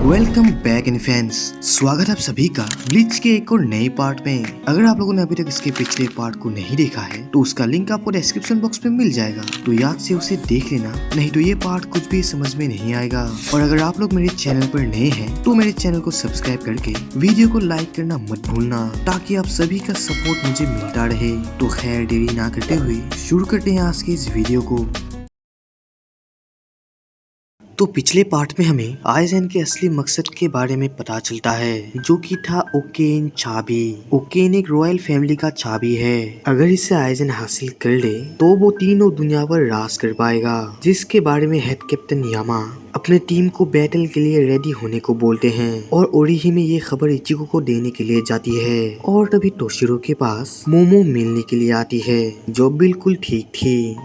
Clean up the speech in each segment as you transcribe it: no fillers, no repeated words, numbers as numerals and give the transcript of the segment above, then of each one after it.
Welcome back in fans. स्वागत है आप सभी का ब्लीच के एक और नए पार्ट में। अगर आप लोगों ने अभी तक इसके पिछले पार्ट को नहीं देखा है तो उसका लिंक आपको डिस्क्रिप्शन बॉक्स में मिल जाएगा, तो याद से उसे देख लेना, नहीं तो ये पार्ट कुछ भी समझ में नहीं आएगा। और अगर आप लोग मेरे चैनल पर नए हैं तो मेरे चैनल को सब्सक्राइब करके वीडियो को लाइक करना मत भूलना, ताकि आप सभी का सपोर्ट मुझे मिलता रहे। तो खैर देरी ना करते हुए शुरू करते हैं आज की इस वीडियो को। तो पिछले पार्ट में हमें आइजेन के असली मकसद के बारे में पता चलता है, जो कि था ओकेन चाबी। ओकेन एक रॉयल फैमिली का चाबी है। अगर इसे आइजेन हासिल कर ले तो वो तीनों दुनिया पर राज कर पाएगा, जिसके बारे में हेड कैप्टन यामा अपने टीम को बैटल के लिए रेडी होने को बोलते हैं। और ओरिही में ये खबर इचिको को देने के लिए जाती है। और तभी तोशिरो के पास मोमो मिलने के लिए आती है, जो बिल्कुल ठीक थी।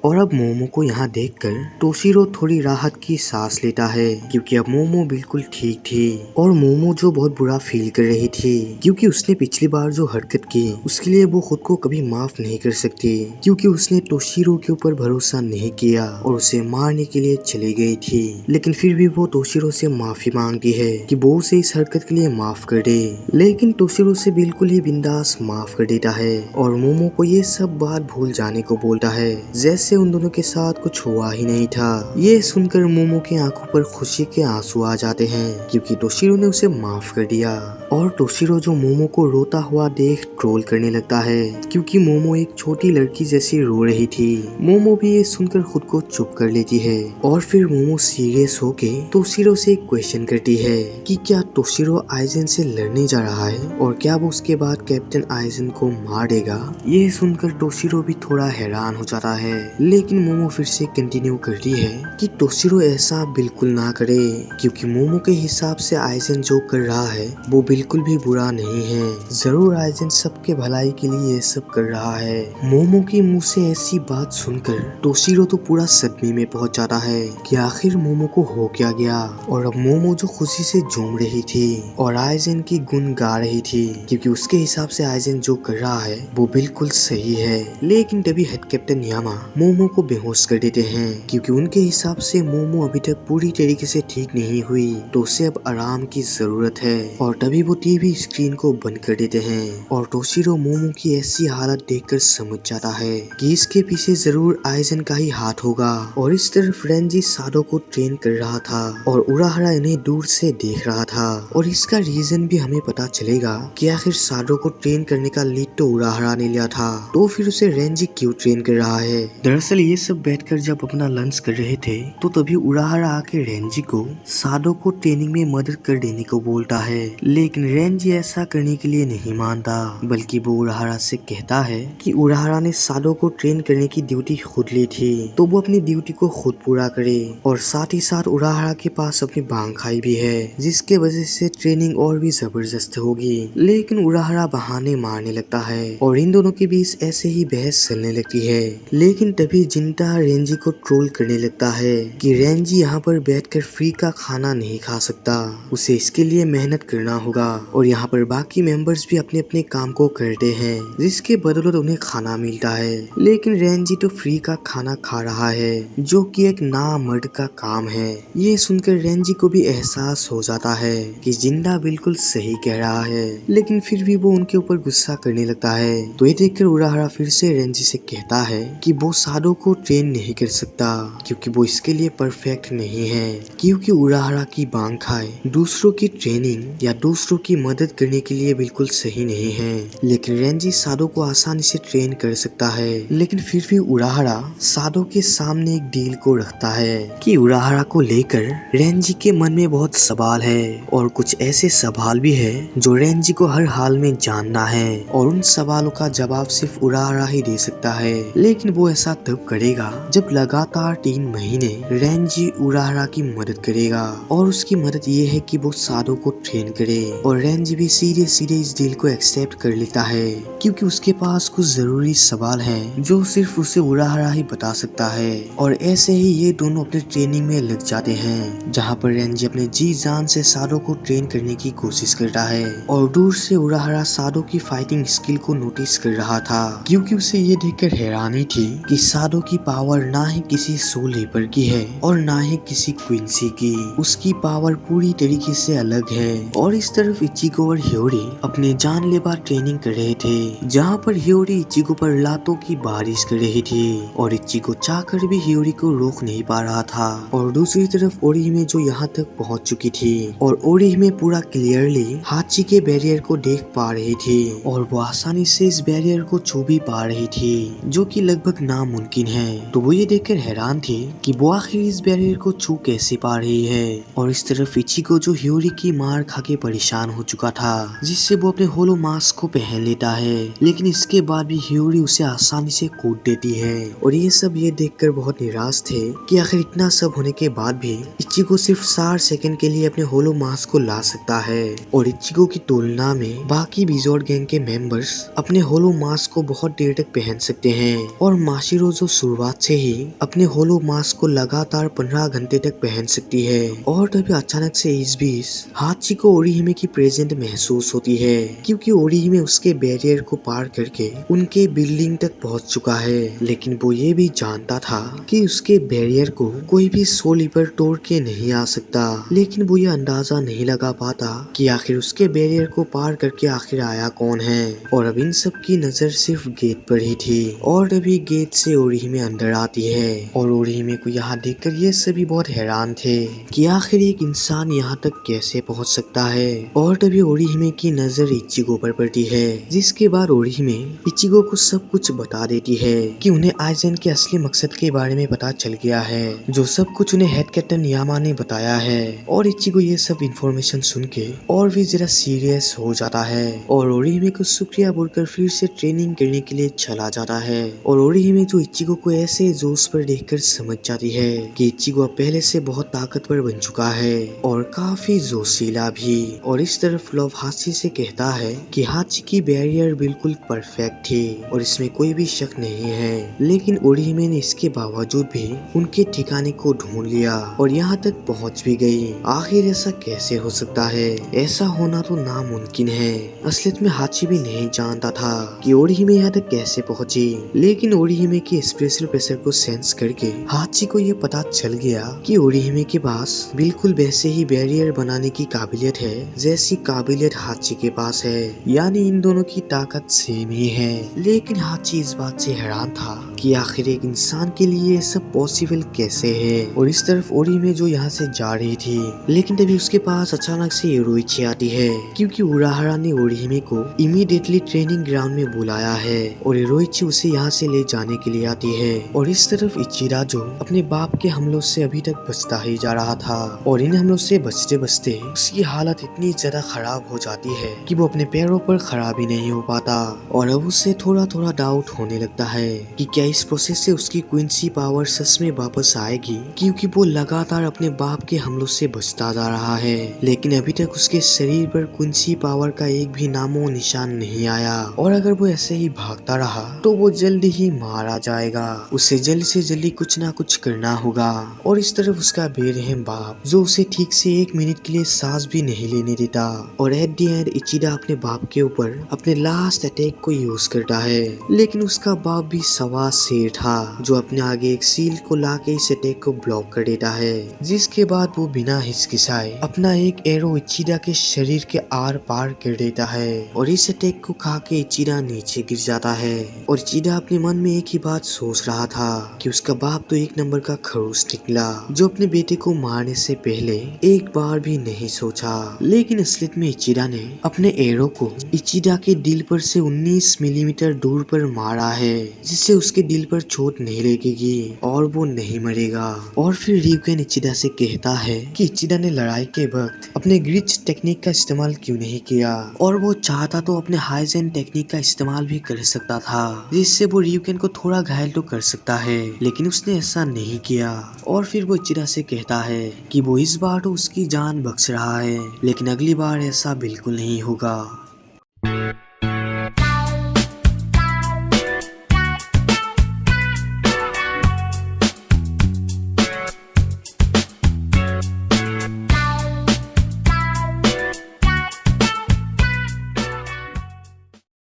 और अब मोमो को यहाँ देखकर तोशिरो थोड़ी राहत की सांस लेता है, क्योंकि अब मोमो बिल्कुल ठीक थी। और मोमो जो बहुत बुरा फील कर रही थी, क्योंकि उसने पिछली बार जो हरकत की उसके लिए वो खुद को कभी माफ नहीं कर सकती, क्योंकि उसने तोशिरो के ऊपर भरोसा नहीं किया और उसे मारने के लिए चली गई थी। लेकिन फिर भी वो तोशिरो से माफी मांगती है कि वो उसे इस हरकत के लिए माफ कर दे। लेकिन तोशिरो उसे बिल्कुल ही बिंदास माफ कर देता है और मोमो को ये सब बात भूल जाने को बोलता है, जैसे उन दोनों के साथ कुछ हुआ ही नहीं था। ये सुनकर मोमो की आंखों पर खुशी के आंसू आ जाते हैं, क्योंकि तोशिरो ने उसे माफ कर दिया। और तोशिरो जो मोमो को रोता हुआ देख ट्रोल करने लगता है, क्योंकि मोमो एक छोटी लड़की जैसी रो रही थी। मोमो भी ये सुनकर खुद को चुप कर लेती है। और फिर मोमो सीरियस होके तोशिरो से एक क्वेश्चन करती है कि क्या तोशिरो आइजेन से लड़ने जा रहा है, और क्या वो उसके बाद कैप्टन आइजेन को मार देगा। ये सुनकर तोशिरो भी थोड़ा हैरान हो जाता है, लेकिन मोमो फिर से कंटिन्यू करती है कि तोशिरो ऐसा बिल्कुल ना करे, क्योंकि मोमो के हिसाब से आइजेन जो कर रहा है वो बिल्कुल भी बुरा नहीं है। जरूर आइजेन सबके भलाई के लिए ये सब कर रहा है। मोमो की मुंह से ऐसी बात सुनकर तोशिरो तो पूरा सदमे में पहुंच जाता है कि आखिर मोमो को हो क्या गया। और अब मोमो जो खुशी से झूम रही थी और आइजेन की गुण गा रही थी, क्योंकि उसके हिसाब से आइजेन जो कर रहा है वो बिल्कुल सही है। लेकिन तभी हेड कैप्टन यामा मोमो को बेहोश कर देते हैं, क्योंकि उनके हिसाब से मोमो अभी तक पूरी तरीके से ठीक नहीं हुई, तो उसे अब आराम की जरूरत है। और तभी वो टीवी स्क्रीन को बंद कर देते हैं। और तोशिरो मोमो की ऐसी हालत देखकर समझ जाता है कि इसके पीछे जरूर आइजेन का ही हाथ होगा। और इस तरफ रेंजी साडो को ट्रेन कर रहा था और उराहरा इन्हें दूर से देख रहा था। और इसका रीजन भी हमें पता चलेगा कि आखिर साडो को ट्रेन करने का लीड तो उराहरा ने लिया था, तो फिर उसे रेंजी क्यों ट्रेन कर रहा है। दरअसल ये सब बैठकर जब अपना लंच कर रहे थे तो तभी उराहरा आके रेंजी को साडो को ट्रेनिंग में मदद कर देने को बोलता है। लेकिन रेंजी ऐसा करने के लिए नहीं मानता, बल्कि वो उराहरा से कहता है कि उराहरा ने साडो को ट्रेन करने की ड्यूटी खुद ली थी, तो वो अपनी ड्यूटी को खुद पूरा करे। और साथ ही साथ उराहरा के पास अपनी बांखाई भी है, जिसके वजह से ट्रेनिंग और भी जबरदस्त होगी। लेकिन उराहरा बहाने मारने लगता है और इन दोनों के बीच ऐसे ही बहस चलने लगती है। लेकिन तभी जिंटा रेंजी को ट्रोल करने लगता है कि रेंजी यहाँ पर बैठकर फ्री का खाना नहीं खा सकता, उसे इसके लिए मेहनत करना होगा। और यहाँ पर बाकी मेंबर्स भी अपने अपने काम को करते हैं, जिसके बदौलत उन्हें खाना मिलता है। लेकिन रेंजी तो फ्री का खाना खा रहा है, जो कि एक नामर्द का काम है। ये सुनकर रेंजी को भी एहसास हो जाता है कि जिंदा बिल्कुल सही कह रहा है, लेकिन फिर भी वो उनके ऊपर गुस्सा करने लगता है। तो ये देखकर उराहरा फिर से रेंजी से कहता है कि वो साडो को ट्रेन नहीं कर सकता, क्योंकि वो इसके लिए परफेक्ट नहीं है, क्योंकि उराहरा की बांखाई दूसरों की ट्रेनिंग या दूसरों की मदद करने के लिए बिल्कुल सही नहीं है। लेकिन रेंजी साडो को आसानी से ट्रेन कर सकता है। लेकिन फिर भी उराहरा साडो के सामने एक डील को रखता है कि उराहरा को लेकर रेंजी के मन में बहुत सवाल है, और कुछ ऐसे सवाल भी है जो रेंजी को हर हाल में जानना है, और उन सवालों का जवाब सिर्फ उराहरा ही दे सकता है। लेकिन वो ऐसा तब करेगा जब लगातार 3 महीने रेंजी उराहरा की मदद करेगा। और उसकी मदद ये है कि वो साडो को ट्रेन करे। और रेंजी भी सीधे सीधे इस डील को एक्सेप्ट कर लेता है, क्योंकि उसके पास कुछ जरूरी सवाल हैं जो सिर्फ उसे उराहरा ही बता सकता है। और ऐसे ही ये दोनों अपने ट्रेनिंग में लग जाते हैं, जहाँ पर रेंजी अपने जी जान से साडो को ट्रेन करने की कोशिश करता है। और दूर से उराहरा साडो की फाइटिंग स्किल को नोटिस कर रहा था, क्योंकि उसे ये देखकर हैरानी थी कि सादो की पावर ना ही किसी सोल रीपर की है और ना ही किसी क्विंसी की। उसकी पावर पूरी तरीके से अलग है। और इस तरफ इचिगो और हियोरी अपने जानलेवा ट्रेनिंग कर रहे थे, जहाँ पर हियोरी इचिगो पर लातों की बारिश कर रही थी और इचिगो चाहकर भी हियोरी को रोक नहीं पा रहा था। और दूसरी तरफ ओरिहिमे जो यहाँ तक पहुँच चुकी थी और ओरिहिमे पूरा क्लियरली हाची के बैरियर को देख पा रही थी और वो आसानी से इस बैरियर को छू भी पा रही थी, जो कि लगभग नामुमकिन है। तो वो ये देखकर हैरान थी कि वो आखिर इस बैरियर को छू कैसे पा रही है। और इस तरफ इचिगो जो हियोरी की मार खा के परेशान हो चुका था, जिससे वो अपने होलो मास्क को पहन लेता है, लेकिन इसके बाद भी हियोरी उसे आसानी से कूद देती है। और ये सब ये देखकर बहुत निराश थे कि आखिर इतना सब होने के बाद भी इचिगो सिर्फ 4 सेकंड के लिए अपने होलो मास्क को ला सकता है। और इचिगो की तुलना में बाकी बिजोर्ड गैंग के मेंबर्स अपने होलो मास्क को बहुत देर तक पहन सकते हैं और माशिरो जो शुरुआत से ही अपने होलो मास्क को लगातार 15 घंटे तक पहन सकती है। और तभी अचानक से इस बीच हाची को ओरिहिमे की प्रेजेंट महसूस होती है, क्योंकि ओरिहिमे उसके बैरियर को पार करके उनके बिल्डिंग तक पहुंच चुका है। लेकिन वो ये भी जानता था कि उसके बैरियर को कोई भी सोल रीपर तोड़ के नहीं आ सकता, लेकिन वो ये अंदाजा नहीं लगा पाता कि आखिर उसके बैरियर को पार करके आखिर आया कौन है। और अब इन सब की नजर सिर्फ गेट पर ही थी और तभी गेट से ओरिहिमे अंदर आती है। और ओरिहिमे को यहाँ देखकर ये सभी बहुत हैरान थे कि आखिर एक इंसान यहाँ तक कैसे पहुँच सकता है। और तभी ओरिहिमे की नजर इचिगो पर पड़ती है, जिसके बाद ओरिहिमे इचिगो को सब कुछ बता देती है कि उन्हें आइजेन के असली मकसद के बारे में पता चल गया है, जो सब कुछ उन्हें हेड कैप्टन यामा ने बताया है। और इचिगो ये सब इंफॉर्मेशन सुन के और भी जरा सीरियस हो जाता है और ओरिहिमे को शुक्रिया बोलकर फिर से ट्रेनिंग करने के लिए चला जाता है। और ओरिहिमे जो इचिगो को ऐसे जोश पर देखकर समझ जाती है कि इचिगो अब पहले से बहुत ताकतवर बन चुका है और काफी जोशीला भी। और इस तरफ लव हाची से कहता है कि हाची की बैरियर बिल्कुल परफेक्ट थी और इसमें कोई भी शक नहीं है, लेकिन ओरिहिमे ने इसके बावजूद भी उनके ठिकाने को ढूंढ लिया और यहाँ तक पहुँच भी गई। आखिर ऐसा कैसे हो सकता है? ऐसा होना तो नामुमकिन है। असलियत में हाची भी नहीं जानता था कि ओरिहिमे यहाँ तक कैसे पहुँची, लेकिन ओरिहिमे के स्पेशल प्रेशर को सेंस करके हाची को ये पता चल गया कि ओरिहिमे के पास बिल्कुल वैसे ही बैरियर बनाने की काबिलियत है जैसी काबिलियत हाची के पास है, यानी इन दोनों की ताकत सेम ही है। लेकिन हाची इस बात से हैरान था कि आखिर एक इंसान के लिए ये सब पॉसिबल कैसे है। और इस तरफ ओरिहिमे जो यहाँ से जा रही थी, लेकिन तभी उसके पास अचानक से योरुइची आती है, क्योंकि उराहारा ने ओरिहिमे को इमीडिएटली ट्रेनिंग ग्राउंड में बुलाया है और योरुइची उसे यहाँ से ले जाने के लिए आती है। और इस तरफ इचिरा जो अपने बाप के हमलों से अभी तक बचता ही जा रहा था और इन हमलों से बचते बचते उसकी हालत इतनी ज्यादा खराब हो जाती है कि वो अपने पैरों पर खड़ा भी नहीं हो पाता। और अब उससे थोड़ा थोड़ा डाउट होने लगता है कि क्या इस प्रोसेस से उसकी क्विंसी पावर सच में वापस आएगी, क्योंकि वो लगातार अपने बाप के हमलों से बचता जा रहा है, लेकिन अभी तक उसके शरीर पर क्विंसी पावर का एक भी नामो निशान नहीं आया। और अगर वो ऐसे ही भागता रहा तो वो जल्दी ही मारा जाएगा। उसे जल्द से जल्दी कुछ ना कुछ करना होगा। और इस तरफ उसका बेरहम बाप जो उसे ठीक से 1 मिनट के लिए सांस भी नहीं लेने देता। और एट द एंड इचिरा अपने बाप के ऊपर अपने लास्ट अटैक को यूज करता है, लेकिन उसका बाप भी सवा शेर था जो अपने आगे एक सील को लाके इस अटैक को ब्लॉक कर देता है, जिसके बाद वो बिना हिचकिचाए अपना एक एरो इचिरा के शरीर के आर पार कर देता है और इस अटैक को खा के इचिरा नीचे गिर जाता है। और इचिरा अपने मन में एक ही बात सोच रहा था कि उसका बाप तो 1 नंबर का खड़ूस निकला, जो अपने बेटे को मारने से पहले एक बार भी नहीं सोचा। लेकिन असलियत में इचिरा ने अपने एरो को इचिरा के दिल पर से 19 मिलीमीटर दूर पर मारा है, जिससे उसके दिल पर चोट नहीं लगेगी और वो नहीं मरेगा। और फिर रियुकेन इचिरा से कहता है कि इचिरा ने लड़ाई के वक्त अपने ग्लिच टेक्निक का इस्तेमाल क्यों नहीं किया, और वो चाहता तो अपने हाइजेन टेक्निक का इस्तेमाल भी कर सकता था, जिससे वो रियुकेन को थोड़ा घायल तो कर सकता है, लेकिन उसने ऐसा नहीं किया। और फिर वो इचिरा से कहता है कि वो इस बार तो उसकी जान बख्श रहा है, लेकिन अगली बार ऐसा बिल्कुल नहीं होगा।